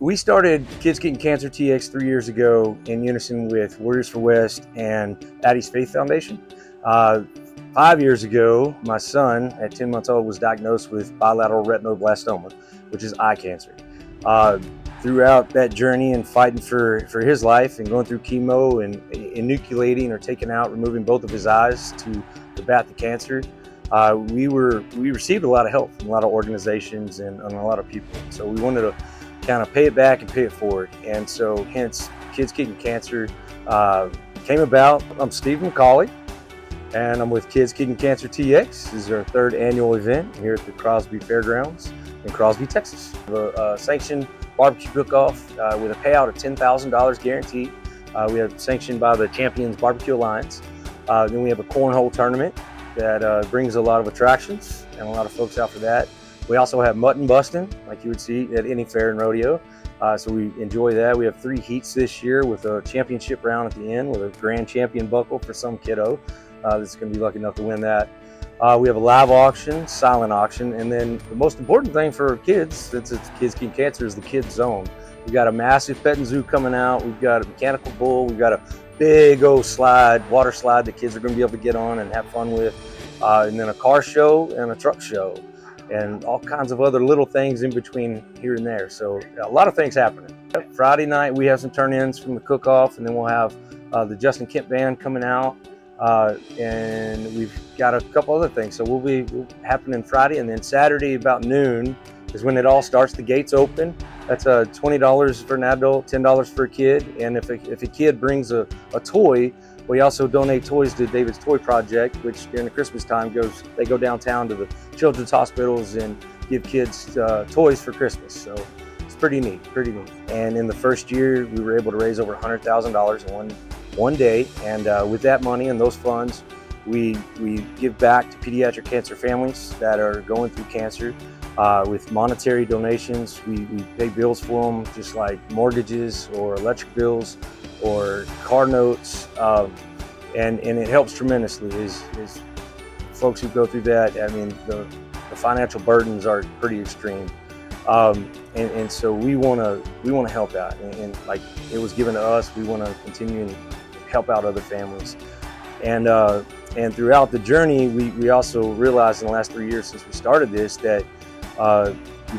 We started Kids Getting Cancer TX 3 years ago in unison with Warriors for West and Addie's Faith Foundation. 5 years ago, my son at 10 months old was diagnosed with bilateral retinoblastoma, which is eye cancer. Throughout that journey and fighting for his life and going through chemo and enucleating or taking out, removing both of his eyes to combat the cancer, we received a lot of help from a lot of organizations and a lot of people. So we wanted to kind of pay it back and pay it forward. And so hence Kids Getting Cancer came about. I'm Steve McCauley, and I'm with Kids Getting Cancer TX. This is our third annual event here at the Crosby Fairgrounds in Crosby, Texas. We have a sanctioned barbecue cook-off with a payout of $10,000 guaranteed. We have sanctioned by the Champions Barbecue Alliance. Then we have a cornhole tournament that brings a lot of attractions and a lot of folks out for that. We also have mutton busting, like you would see at any fair and rodeo. So we enjoy that. We have 3 heats this year with a championship round at the end with a grand champion buckle for some kiddo that's going to be lucky enough to win that. We have a live auction, silent auction, and then the most important thing for kids, since it's Kids Getting Cancer, is the kids zone. We've got a massive petting zoo coming out. We've got a mechanical bull. We've got a big old slide, water slide that kids are going to be able to get on and have fun with. And then a car show and a truck show, and all kinds of other little things in between here and there. So a lot of things happening. Friday night we have some turn-ins from the cook-off, and then we'll have the Justin Kemp band coming out, and we've got a couple other things. So we'll be happening Friday, and then Saturday about noon is when it all starts. The gates open. That's $20 for an adult, $10 for a kid, and if a kid brings a toy, we also donate toys to David's Toy Project, which during the Christmas time they go downtown to the children's hospitals and give kids toys for Christmas. So it's pretty neat. And in the first year, we were able to raise over $100,000 in one day. And with that money and those funds, we give back to pediatric cancer families that are going through cancer with monetary donations. We pay bills for them, just like mortgages or electric bills or car notes, and it helps tremendously. Is folks who go through that, I mean, the financial burdens are pretty extreme, and so we want to help out, and like it was given to us, we want to continue and help out other families. And throughout the journey, we also realized in the last 3 years since we started this that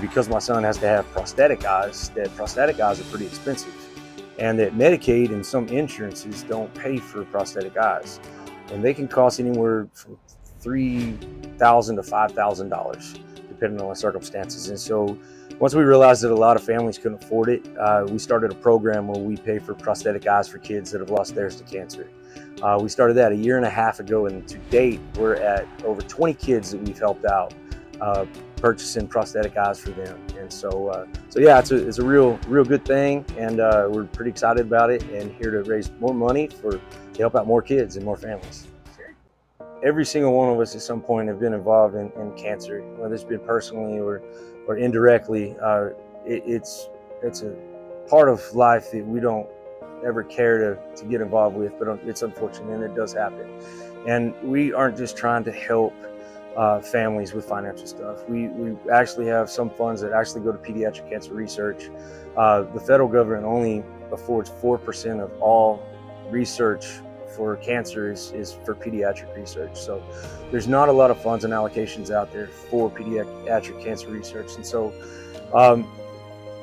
because my son has to have prosthetic eyes, that prosthetic eyes are pretty expensive, and that Medicaid and some insurances don't pay for prosthetic eyes, and they can cost anywhere from $3,000 to $5,000 depending on the circumstances. And so once we realized that a lot of families couldn't afford it, we started a program where we pay for prosthetic eyes for kids that have lost theirs to cancer. We started that 1.5 years ago, and to date we're at over 20 kids that we've helped out purchasing prosthetic eyes for them. And so yeah, it's a real good thing, and we're pretty excited about it, and here to raise more money to help out more kids and more families. Every single one of us at some point have been involved in cancer, whether it's been personally or indirectly. It's a part of life that we don't ever care to get involved with, but it's unfortunate, and it does happen. And we aren't just trying to help families with financial stuff. We actually have some funds that actually go to pediatric cancer research. The federal government only affords 4% of all research for cancer is for pediatric research. So there's not a lot of funds and allocations out there for pediatric cancer research. And so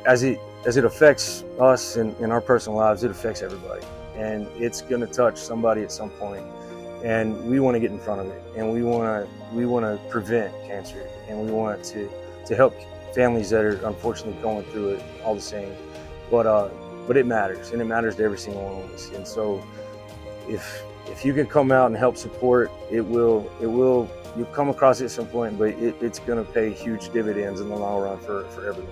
as it affects us in our personal lives, it affects everybody, and it's going to touch somebody at some point. And we want to get in front of it, and we want to prevent cancer, and we want to help families that are unfortunately going through it all the same. But it matters, and it matters to every single one of us. And so if you can come out and help support, you'll come across it at some point, but it's going to pay huge dividends in the long run for everyone.